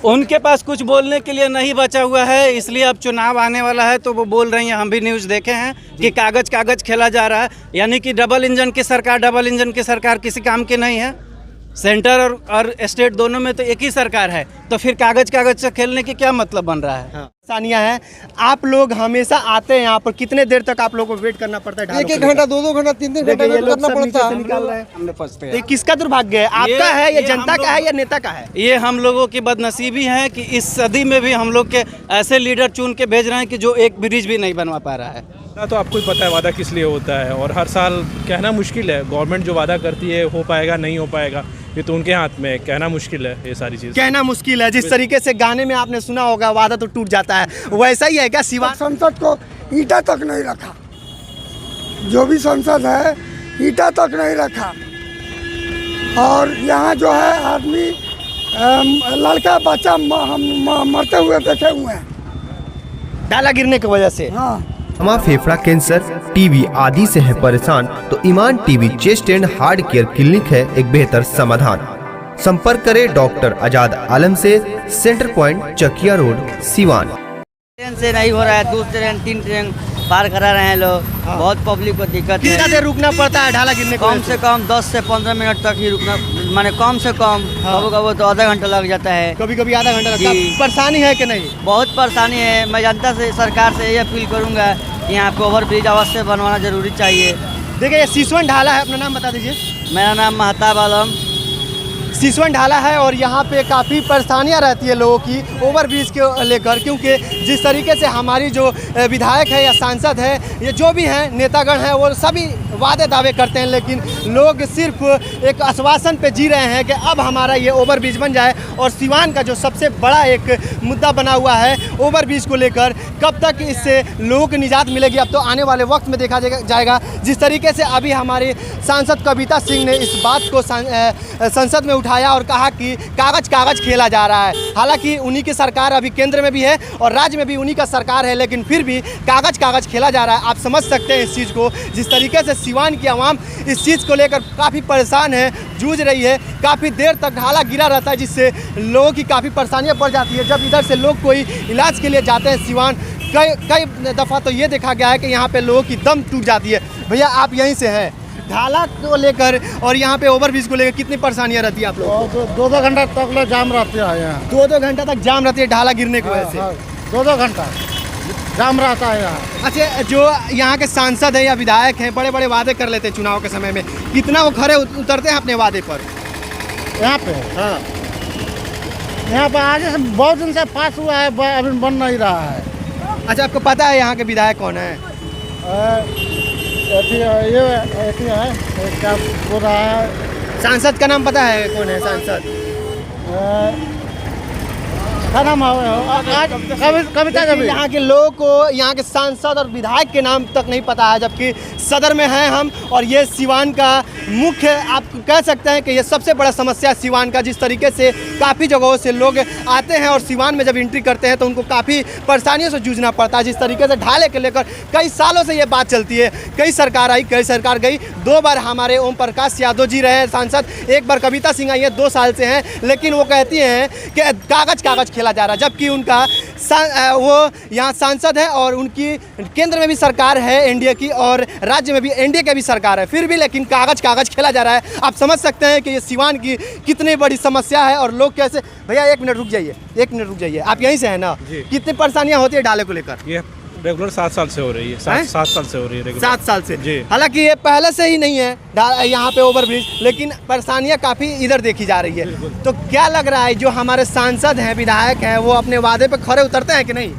उनके पास कुछ बोलने के लिए नहीं बचा हुआ है, इसलिए अब चुनाव आने वाला है तो वो बोल रही हैं। हम भी न्यूज़ देखे हैं कि कागज खेला जा रहा है, यानी कि डबल इंजन की सरकार किसी काम की नहीं है। सेंटर और स्टेट दोनों में तो एक ही सरकार है, तो फिर कागज से खेलने की क्या मतलब बन रहा है। सानिया है, आप लोग हमेशा आते हैं यहाँ पर, कितने देर तक आप लोगों को वेट करना पड़ता है? 1-1 घंटा 2-2 घंटा 3-3 घंटा वेट करना पड़ता है। निकाल रहे हैं, हमने फंसते तो हैं। ये किसका दुर्भाग्य है? आपका है या जनता का है या नेता का है? ये हम लोगों की बदनसीबी है कि इस सदी में भी हम लोग के ऐसे लीडर चुन के भेज रहे हैं कि जो एक ब्रिज भी नहीं बनवा पा रहा है। तो आपको ही पता है वादा किस लिए होता है, और हर साल कहना मुश्किल है। गवर्नमेंट जो वादा करती है हो पाएगा नहीं हो पाएगा ये तो उनके हाथ में है, कहना मुश्किल है। ये सारी चीज़ कहना मुश्किल है। जिस तरीके से गाने में आपने सुना होगा वादा तो टूट जाता है, वैसा ही है क्या सिवान? संसद को ईटा तक नहीं रखा, जो भी संसद है ईटा तक नहीं रखा। और यहाँ जो है आदमी लड़का बच्चा मरते हुए देखे हुए हैं डाला गिरने की वजह से। हाँ, अस्थमा, फेफड़ा कैंसर, टीबी आदि से है परेशान तो Iman TB chest and heart care clinic है एक बेहतर समाधान। संपर्क करें डॉक्टर आजाद आलम से, centre point Chakia road, Siwan. Train से नहीं हो रहा है, 2 ट्रेन 3 ट्रेन पार करा रहे हैं लोग। बहुत पब्लिक को दिक्कत कितना है। देर रुकना पड़ता है ढाला गिरने कम से कम 10 से 15 मिनट तक ही रुकना, माने कम से कम कभी तो आधा घंटा लग जाता है, कभी आधा घंटा लगता है। जी। परेशानी है कि नहीं? बहुत परेशानी है। मैं जनता से, सरकार से ये अपील करूँगा कि यहाँ पे ओवर ब्रिज अवश्य बनवाना जरूरी चाहिए। देखिए ये सिसवन ढाला है, अपना नाम बता दीजिए। मेरा नाम महताब आलम। सिसवन ढाला है और यहाँ पे काफ़ी परेशानियाँ रहती है लोगों की ओवरब्रिज के लेकर, क्योंकि जिस तरीके से हमारी जो विधायक है या सांसद है, ये जो भी हैं नेतागण हैं, वो सभी वादे दावे करते हैं, लेकिन लोग सिर्फ एक आश्वासन पे जी रहे हैं कि अब हमारा ये ओवरब्रिज बन जाए। और सिवान का जो सबसे बड़ा एक मुद्दा बना हुआ है ओवरब्रिज को लेकर, कब तक इससे लोगों को निजात मिलेगी अब तो आने वाले वक्त में देखा जाएगा। जिस तरीके से अभी हमारे सांसद कविता सिंह ने इस बात को संसद में उठाया और कहा कि कागज खेला जा रहा है। हालांकि उन्हीं की सरकार अभी केंद्र में भी है और राज्य में भी उन्हीं का सरकार है, लेकिन फिर भी कागज खेला जा रहा है। आप समझ सकते हैं इस चीज़ को। जिस तरीके से सिवान की आवाम इस चीज़ को लेकर काफ़ी परेशान है, जूझ रही है। काफ़ी देर तक ढाला गिरा रहता है, जिससे लोगों की काफ़ी परेशानियाँ बढ़ जाती है। जब इधर से लोग कोई इलाज के लिए जाते हैं सिवान, कई दफ़ा तो ये देखा गया है कि यहाँ पे लोगों की दम टूट जाती है। भैया आप यहीं से हैं, ढाला को लेकर और यहाँ पे ओवरब्रिज को लेकर कितनी परेशानियाँ रहती है आप लोग? 2-2 घंटा तक जाम रहते हैं यहाँ। 2-2 घंटा तक जाम रहती है ढाला गिरने की वजह से। 2-2 घंटा जाम रहता है यहाँ। अच्छा, जो यहाँ के सांसद हैं या विधायक हैं, बड़े बड़े वादे कर लेते हैं चुनाव के समय में, कितना वो खरे उतरते हैं अपने वादे पर? यहाँ पे हाँ, यहाँ पे आगे से बहुत दिन से पास हुआ है, अभी बन नहीं रहा है। अच्छा, आपको पता है यहाँ के विधायक कौन है? ये क्या बोल रहा है? सांसद का नाम पता है कौन है सांसद? क्या नाम कविता कभी। यहाँ के लोगों को यहाँ के सांसद और विधायक के नाम तक नहीं पता है, जबकि सदर में हैं हम और ये सिवान का मुख्य, आप कह सकते हैं कि ये सबसे बड़ा समस्या सिवान का। जिस तरीके से काफ़ी जगहों से लोग आते हैं और सिवान में जब एंट्री करते हैं तो उनको काफ़ी परेशानियों से जूझना पड़ता है। जिस तरीके से ढाले के लेकर कई सालों से ये बात चलती है, कई सरकार आई, कई सरकार गई। 2 बार हमारे ओम प्रकाश यादव जी रहे हैं सांसद, 1 बार कविता सिंह आई है, 2 साल से हैं, लेकिन वो कहती हैं कि कागज खेला जा रहा है, जबकि उनका वो यहाँ सांसद है और उनकी केंद्र में भी सरकार है एनडीए की और राज्य में भी एनडीए की भी सरकार है, फिर भी लेकिन कागज खेला जा रहा है। आप समझ सकते हैं कि ये सिवान की कितनी बड़ी समस्या है और लोग कैसे। भैया 1 मिनट रुक जाइए, आप यहीं से हैं ना? कितनी परेशानियाँ होती है ढाले को लेकर? ये रेगुलर 7 साल से हो रही है। 7 साल से हो रही है। 7 साल से जी। हालांकि ये पहले से ही नहीं है यहाँ पे ओवरब्रिज, लेकिन परेशानियाँ काफ़ी इधर देखी जा रही है। तो क्या लग रहा है जो हमारे सांसद हैं, विधायक हैं, वो अपने वादे पे खरे उतरते हैं कि नहीं?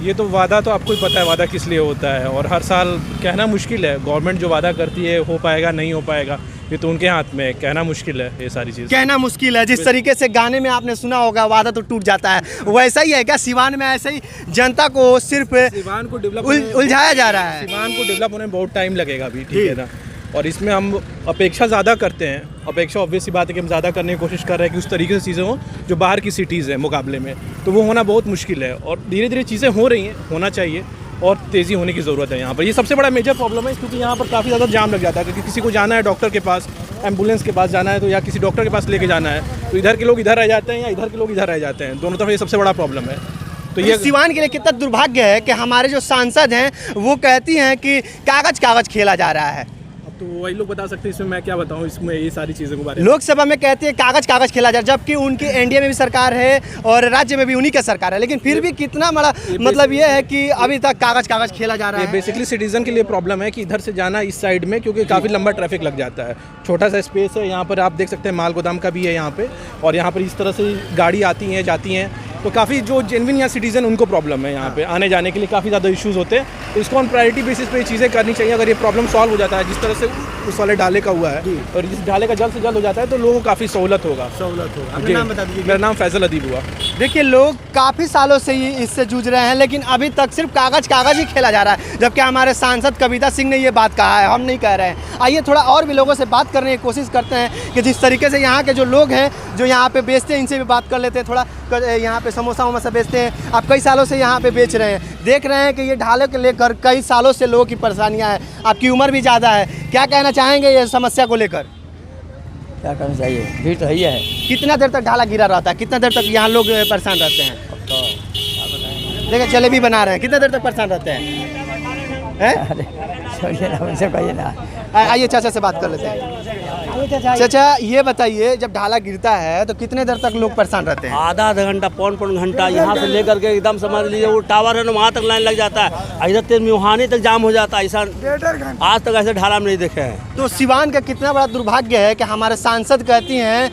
ये तो वादा तो आपको ही पता है वादा किस लिए होता है, और हर साल कहना मुश्किल है। गवर्नमेंट जो वादा करती है हो पाएगा नहीं हो पाएगा ये तो उनके हाथ में है, कहना मुश्किल है। ये सारी चीज़ कहना मुश्किल है। जिस तरीके से गाने में आपने सुना होगा वादा तो टूट जाता है, वैसा ही है क्या सिवान में? ऐसे ही जनता को सिर्फ सिवान को डेवलप उलझाया जा रहा है। सिवान को डेवलप होने में बहुत टाइम लगेगा अभी, ठीक है ना। और इसमें हम अपेक्षा ज़्यादा करते हैं। अपेक्षा ऑब्वियस सी बात है कि हम ज़्यादा करने की कोशिश कर रहे हैं कि उस तरीके से चीज़ें हों जो बाहर की सिटीज़ हैं मुकाबले में, तो वो होना बहुत मुश्किल है। और धीरे धीरे चीज़ें हो रही हैं, होना चाहिए और तेज़ी होने की ज़रूरत है यहाँ पर। ये सबसे बड़ा मेजर प्रॉब्लम है, क्योंकि यहाँ पर काफ़ी ज़्यादा जाम लग जाता है, क्योंकि किसी को जाना है डॉक्टर के पास एम्बुलेंस के पास जाना है तो या किसी डॉक्टर के पास लेके जाना है तो इधर के लोग इधर रह जाते हैं या इधर के लोग इधर रह जाते हैं, दोनों तरफ ये सबसे बड़ा प्रॉब्लम है। तो ये सिवान के लिए कितना दुर्भाग्य है कि हमारे जो सांसद हैं वो कहती हैं कि कागज खेला जा रहा है। तो वही लोग बता सकते हैं, इसमें मैं क्या बताऊं, इसमें ये सारी चीज़ों के बारे में। लोकसभा में कहते हैं कागज खेला जा रहा है, जबकि उनकी एनडीए में भी सरकार है और राज्य में भी उन्हीं का सरकार है, लेकिन फिर भी कितना बड़ा मतलब ये है कि अभी तक कागज खेला जा रहा है। बेसिकली सिटीजन के लिए प्रॉब्लम है कि इधर से जाना इस साइड में, क्योंकि काफ़ी लंबा ट्रैफिक लग जाता है, छोटा सा स्पेस है यहाँ पर, आप देख सकते हैं माल गोदाम का भी है यहाँ पे, और यहाँ पर इस तरह से गाड़ी आती हैं जाती हैं, तो काफ़ी जो जेन्युइन यहाँ सिटीजन उनको प्रॉब्लम है यहाँ पे आने जाने के लिए, काफ़ी ज़्यादा इश्यूज़ होते हैं। तो इसको ऑन प्रायोरिटी बेसिस पे चीज़ें करनी चाहिए। अगर ये प्रॉब्लम सॉल्व हो जाता है जिस तरह से उस वाले ढाले का हुआ है और इस ढाले का जल्द से जल्द हो जाता है तो लोगों को काफ़ी सहूलत होगा। अपना नाम बता दीजिए। मेरा नाम फैजल अदीब हुआ। देखिए, लोग काफ़ी सालों से ही इससे जूझ रहे हैं, लेकिन अभी तक सिर्फ कागज ही खेला जा रहा है, जबकि हमारे सांसद कविता सिंह ने ये बात कहा है, हम नहीं कह रहे हैं। आइए थोड़ा और भी लोगों से बात करने की कोशिश करते हैं कि जिस तरीके से यहाँ के जो लोग हैं जो यहाँ पे बेचते हैं, इनसे भी बात कर लेते हैं। थोड़ा यहाँ पे समोसा वमोसा बेचते हैं, आप कई सालों से यहाँ पे बेच रहे हैं, देख रहे हैं कि ये ढाले को लेकर कई सालों से लोगों की परेशानियाँ हैं, आपकी उम्र भी ज़्यादा है, क्या कहना चाहेंगे ये समस्या को लेकर? क्या करना चाहिए, भीड़ तो ही है। कितना देर तक ढाला गिरा रहता है, कितना देर तक यहाँ लोग परेशान रहते हैं? देखिए जलेबी बना रहे हैं, कितना देर तक परेशान रहते हैं? कहिए ना। आइए चाचा से बात कर लेते हैं। चाचा ये बताइए, जब ढाला गिरता है तो कितने देर तक लोग परेशान रहते हैं? आधा घंटा पौन घंटा, यहाँ से लेकर के एकदम समझ लीजिए वो टावर है ना वहाँ तक लाइन लग जाता है, इधर तिरमिहानी तक जाम हो जाता है। ऐसा आज तक ऐसे ढाला में नहीं देखे हैं। तो सिवान का कितना बड़ा दुर्भाग्य है कि हमारे सांसद कहती हैं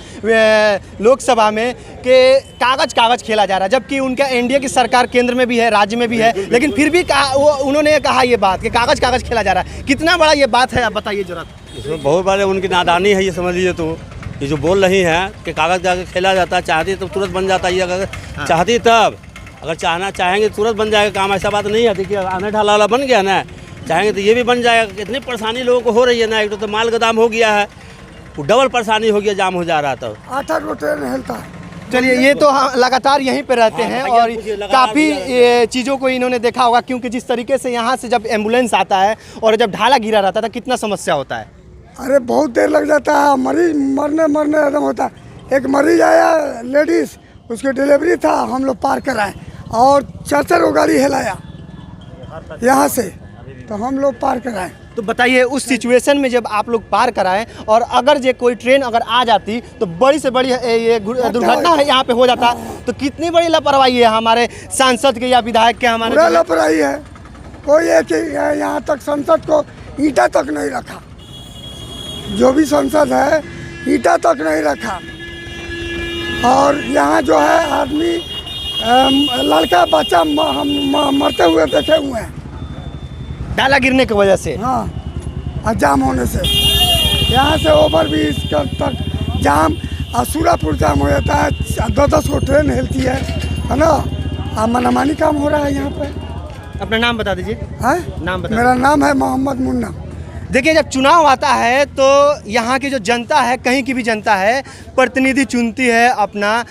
लोकसभा में कि कागज खेला जा रहा है, जबकि उनका एनडीए की सरकार केंद्र में भी है, राज्य में भी है, लेकिन फिर भी उन्होंने कहा ये बात कि कागज खेला जा रहा है। कितना बड़ा ये बात है, आप बताइए जरा। इसमें बहुत बड़े उनकी नादानी है, ये समझ लीजिए। तो ये जो बोल रही हैं कि कागज खेला जाता है, चाहती तो तुरंत बन जाता है, अगर चाहती तब, अगर चाहना चाहेंगे तुरंत बन जाएगा काम। ऐसा बात नहीं है कि आने ढाला वाला बन गया ना, चाहेंगे तो ये भी बन जाएगा। कितनी परेशानी लोगों को हो रही है ना, एक तो माल गोदाम हो गया है, डबल परेशानी हो गया, जाम हो जा रहा था। 8 ट्रेन हिलता है। चलिए, ये तो लगातार यहीं पे रहते हैं और काफ़ी चीज़ों को इन्होंने देखा होगा, क्योंकि जिस तरीके से यहाँ से जब एम्बुलेंस आता है और जब ढाला गिरा रहता था कितना समस्या होता है। अरे बहुत देर लग जाता है, मरीज मरने एकदम होता है। एक मरीज आया लेडीज़, उसकी डिलीवरी था, हम लोग पार कराए और 4 गाड़ी हिलाया यहाँ से, तो हम लोग पार कराए। तो बताइए, उस सिचुएशन में जब आप लोग पार कराएं और अगर ये कोई ट्रेन अगर आ जाती तो बड़ी से बड़ी ये दुर्घटना है यहाँ पे हो जाता, तो कितनी बड़ी लापरवाही है हमारे सांसद के या विधायक के। हमारे लापरवाही है, कोई है कि यहाँ तक संसद को ईंटा तक नहीं रखा, जो भी संसद है ईंटा तक नहीं रखा। और यहाँ जो है आदमी लड़का बच्चा मरते हुए देखे हुए हैं ढाला गिरने की वजह से। हाँ, जाम होने से यहाँ से ओवर ब्रिज तक जाम, और सूरापुर जाम हो जाता है, 10 को ट्रेन हिलती है ना। मनमानी काम हो रहा है यहाँ पे। अपना नाम बता दीजिए। हाँ, नाम बता। मेरा नाम है मोहम्मद मुन्ना। देखिए, जब चुनाव आता है तो यहाँ की जो जनता है, कहीं की भी जनता है, प्रतिनिधि चुनती है अपना,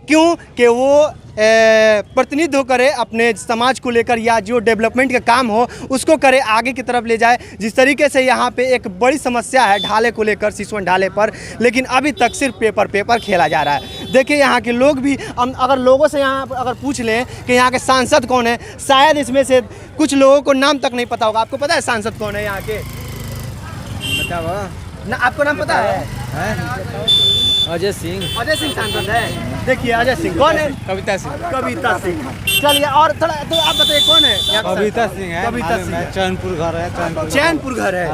क्यों कि वो प्रतिनिधित्व करे अपने समाज को लेकर, या जो डेवलपमेंट का काम हो उसको करे, आगे की तरफ ले जाए। जिस तरीके से यहाँ पे एक बड़ी समस्या है ढाले को लेकर, सिसवन ढाले पर, लेकिन अभी तक सिर्फ पेपर खेला जा रहा है। देखिए, यहाँ के लोग भी, अगर लोगों से यहाँ अगर पूछ लें कि यहाँ के सांसद कौन है, शायद इसमें से कुछ लोगों को नाम तक नहीं पता होगा। आपको पता है सांसद कौन है यहाँ के? ना, आपको नाम पता है? अजय सिंह। अजय सिंह सांसद है। देखिए, अजय सिंह कौन है? कविता सिंह। चलिए, और थोड़ा तो आप बताइए कौन है? कविता सिंह है। कविता सिंह। चैनपुर घर है। चैनपुर घर है।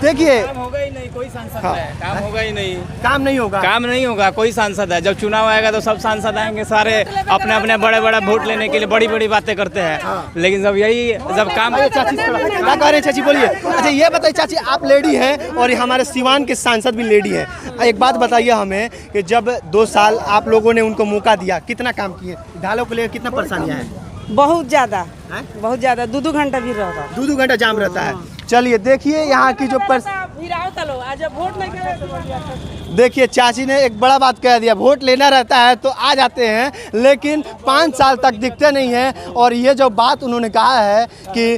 देखिए, काम होगा ही नहीं, कोई सांसद हाँ। है, काम होगा ही नहीं, काम नहीं होगा कोई सांसद है। जब चुनाव आएगा तो सब सांसद आएंगे, सारे अपने अपने बड़े वोट लेने के लिए बड़ी बड़ी बातें करते हैं, लेकिन जब काम। चाची क्या कह रहे हैं? चाची बोलिए। अच्छा, ये बताइए चाची, आप लेडी हैं और हमारे सिवान के सांसद भी लेडी हैं, एक बात बताइए हमें कि जब 2 साल आप लोगों ने उनको मौका दिया, कितना काम किए ढालों को लेकर, कितना परेशानियाँ हैं? बहुत ज़्यादा 2 घंटा भी रहता है। 2 घंटा जाम रहता है। चलिए, देखिए यहाँ की जो देखिए, चाची ने एक बड़ा बात कह दिया, वोट लेना रहता है तो आ जाते हैं, लेकिन 5 साल तक दिखते नहीं हैं। और ये जो बात उन्होंने कहा है कि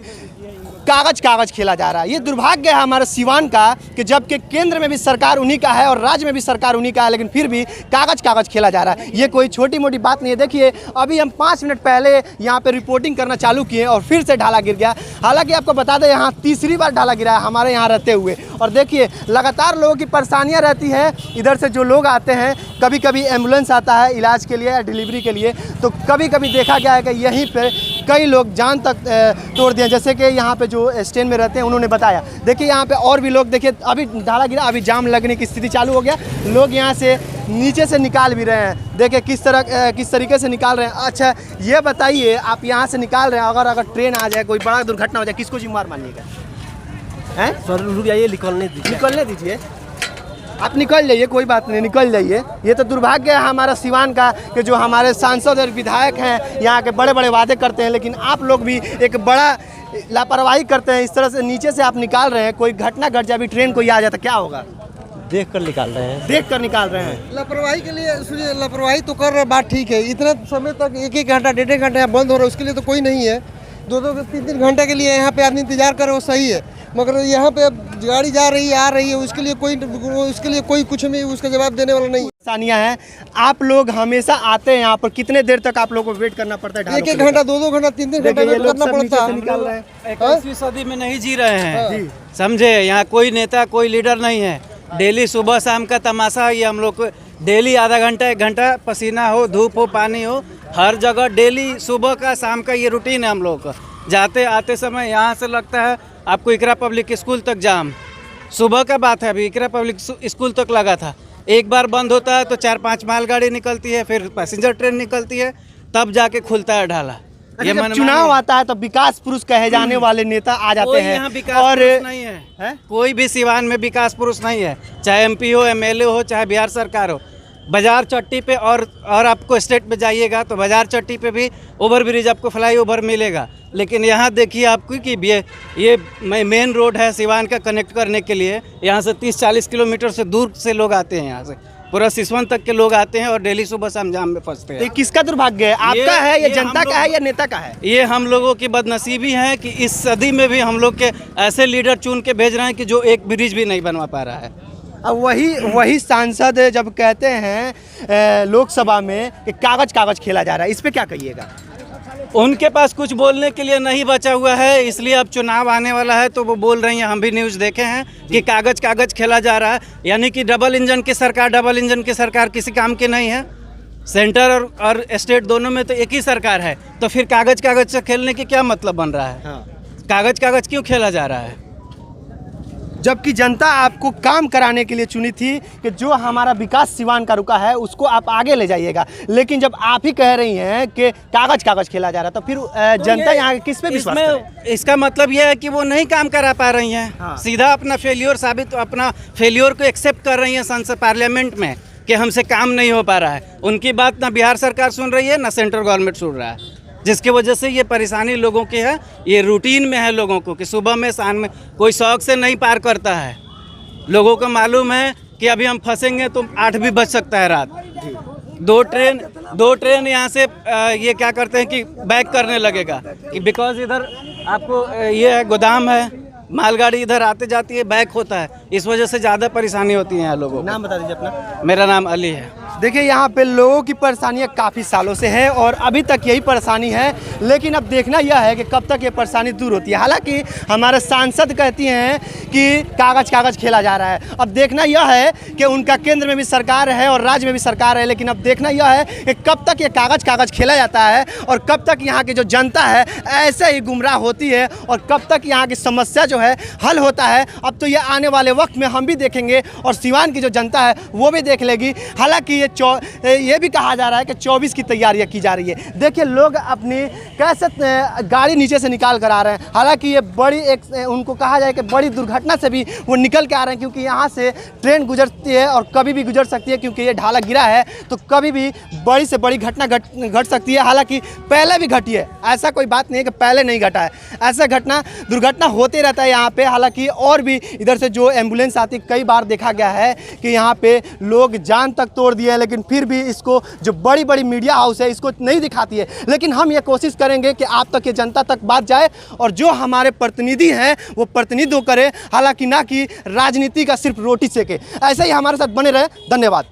कागज कागज खेला जा रहा है। ये दुर्भाग्य है हमारे सिवान का कि जबकि केंद्र में भी सरकार उन्हीं का है और राज्य में भी सरकार उन्हीं का है, लेकिन फिर भी कागज कागज खेला जा रहा है। ये कोई छोटी मोटी बात नहीं है। देखिए अभी हम 5 मिनट पहले यहाँ पे रिपोर्टिंग करना चालू किए और फिर से ढाला गिर गया। हालांकि आपको बता दें यहाँ तीसरी बार ढाला गिरा है हमारे यहाँ रहते हुए। और देखिए लगातार लोगों की परेशानियाँ रहती है। इधर से जो लोग आते हैं, कभी कभी एम्बुलेंस आता है इलाज के लिए या डिलीवरी के लिए, तो कभी कभी देखा गया है कि यहीं पर कई लोग जान तक तोड़ दिए। जैसे कि यहाँ पे जो स्टैंड में रहते हैं उन्होंने बताया। देखिए यहाँ पे और भी लोग, देखिए अभी ढाला गिरा, अभी जाम लगने की स्थिति चालू हो गया। लोग यहाँ से नीचे से निकाल भी रहे हैं। देखिए किस तरीके से निकाल रहे हैं। अच्छा ये बताइए, आप यहाँ से निकाल रहे हैं, अगर ट्रेन आ जाए, कोई बड़ा दुर्घटना हो जाए, किसको जिम्मेवार मानिएगा? हैं सर रुक जाइए, निकलने दीजिए। आप निकल जाइए, कोई बात नहीं, निकल जाइए। ये तो दुर्भाग्य है हमारा सिवान का कि जो हमारे सांसद और विधायक हैं यहाँ के बड़े बड़े वादे करते हैं, लेकिन आप लोग भी एक बड़ा लापरवाही करते हैं। इस तरह से नीचे से आप निकाल रहे हैं, कोई घटना घट जाए, अभी ट्रेन कोई आ जाता क्या होगा? देख कर निकाल रहे हैं। लापरवाही के लिए सुनिए, लापरवाही तो कर रहे, बात ठीक है। इतना समय तक 1-1 घंटा 1.5 घंटा यहाँ बंद हो रहा है, उसके लिए तो कोई नहीं है। 2-2 3-3 घंटे के लिए यहाँ पे आदमी इंतजार करे वो सही है, मगर यहाँ पे गाड़ी जा रही है, आ रही है, उसके लिए कोई कुछ नहीं, उसका जवाब देने वाला नहीं। परेशानियाँ हैं। आप लोग हमेशा आते हैं यहाँ पर, कितने देर तक आप लोगों को वेट करना पड़ता है? 1-1 घंटा 2-2 घंटा 3-3 घंटा वेट करना पड़ता है। निकाल रहे हैं। 21वीं सदी में नहीं जी रहे हैं, समझे? यहाँ कोई नेता कोई लीडर नहीं है। डेली सुबह शाम का तमाशा ये हम लोग को डेली आधा घंटा 1 घंटा पसीना हो, धूप हो, पानी हो, हर जगह डेली सुबह का शाम का ये रूटीन है हम लोग का। जाते आते समय यहाँ से लगता है आपको इकरा पब्लिक स्कूल तक जाम। सुबह का बात है, अभी इकरा पब्लिक स्कूल तक लगा था। एक बार बंद होता है तो 4-5 मालगाड़ी निकलती है, फिर पैसेंजर ट्रेन निकलती है, तब जाके खुलता है ढाला। ये जब चुनाव आता है तो विकास पुरुष कहे जाने वाले नेता आ जाते हैं। यहाँ विकास पुरुष नहीं है, कोई भी सिवान में विकास पुरुष नहीं है, चाहे MP हो, MLA हो, चाहे बिहार सरकार हो। बाजार चट्टी पे और आपको स्टेट पे जाइएगा तो बाजार चट्टी पे भी ओवर ब्रिज आपको फ्लाई ओवर मिलेगा, लेकिन यहाँ देखिए आपको कि ये मेन रोड है सिवान का कनेक्ट करने के लिए। यहाँ से 30-40 किलोमीटर से दूर से लोग आते हैं, यहाँ से पूरा सिसवन तक के लोग आते हैं और डेली सुबह शाम जाम में फंसते हैं। किसका दुर्भाग्य है? आपका है या जनता का है या नेता का है? ये हम लोगों की बदनसीबी है कि इस सदी में भी हम लोग के ऐसे लीडर चुन के भेज रहे हैं कि जो एक ब्रिज भी नहीं बनवा पा रहा है। अब वही सांसद जब कहते हैं लोकसभा में कि कागज कागज खेला जा रहा है, इस पे क्या कहिएगा? उनके पास कुछ बोलने के लिए नहीं बचा हुआ है, इसलिए अब चुनाव आने वाला है तो वो बोल रही हैं। हम भी न्यूज़ देखे हैं कि कागज कागज खेला जा रहा है, यानी कि डबल इंजन की सरकार किसी काम की नहीं है। सेंटर और स्टेट दोनों में तो एक ही सरकार है, तो फिर कागज कागज से खेलने की क्या मतलब बन रहा है? कागज कागज क्यों खेला जा रहा है? जबकि जनता आपको काम कराने के लिए चुनी थी कि जो हमारा विकास सिवान का रुका है उसको आप आगे ले जाइएगा, लेकिन जब आप ही कह रही हैं कि कागज कागज खेला जा रहा है तो फिर जनता यहाँ किस पे विश्वास करे? इसका मतलब यह है कि वो नहीं काम करा पा रही हैं। सीधा अपना फेल्योर को एक्सेप्ट कर रही हैं संसद पार्लियामेंट में कि हमसे काम नहीं हो पा रहा है। उनकी बात ना बिहार सरकार सुन रही है ना सेंट्रल गवर्नमेंट सुन रहा है, जिसकी वजह से ये परेशानी लोगों की है। ये रूटीन में है लोगों को कि सुबह में शाम में कोई शौक से नहीं पार करता है। लोगों को मालूम है कि अभी हम फंसेंगे तो 8 भी बज सकता है रात। 2 ट्रेन यहाँ से ये क्या करते हैं कि बैक करने लगेगा कि बिकॉज इधर आपको ये है गोदाम है, मालगाड़ी इधर आते जाती है, बैक होता है, इस वजह से ज़्यादा परेशानी होती है यहाँ लोगों को। नाम बता दीजिए अपना। मेरा नाम अली है। देखिए यहाँ पे लोगों की परेशानियाँ काफ़ी सालों से है और अभी तक यही परेशानी है, लेकिन अब देखना यह है कि कब तक ये परेशानी दूर होती है। हालांकि हमारे सांसद कहती हैं कि कागज कागज खेला जा रहा है। अब देखना यह है कि उनका केंद्र में भी सरकार है और राज्य में भी सरकार है, लेकिन अब देखना यह है कि कब तक ये कागज कागज खेला जाता है और कब तक यहाँ की जो जनता है ऐसे ही गुमराह होती है और कब तक यहाँ की समस्या जो है हल होता है। अब तो ये आने वाले वक्त में हम भी देखेंगे और सिवान की जो जनता है वो भी देख लेगी। हालांकि ये भी कहा जा रहा है कि 24 की तैयारियां की जा रही है। देखिए लोग अपनी कैसे गाड़ी नीचे से निकाल कर आ रहे हैं। हालांकि ये बड़ी उनको कहा जाए कि बड़ी दुर्घटना से भी वो निकल के आ रहे हैं, क्योंकि यहाँ से ट्रेन गुजरती है और कभी भी गुजर सकती है, क्योंकि ये ढाला गिरा है तो कभी भी बड़ी से बड़ी घटना घट सकती है। हालांकि पहले भी घटी है, ऐसा कोई बात नहीं है कि पहले नहीं घटा है, ऐसा दुर्घटना होते रहता है यहाँ पे। हालांकि और भी इधर से जो एम्बुलेंस आती है, कई बार देखा गया है कि यहाँ पे लोग जान तक तोड़ दिए, लेकिन फिर भी इसको जो बड़ी बड़ी मीडिया हाउस है इसको नहीं दिखाती है। लेकिन हम ये कोशिश करेंगे कि आप तक, ये जनता तक बात जाए और जो हमारे प्रतिनिधि हैं वो प्रतिनिधित्व करें, हालांकि ना कि राजनीति का सिर्फ रोटी सेके। ऐसे ही हमारे साथ बने रहे। धन्यवाद।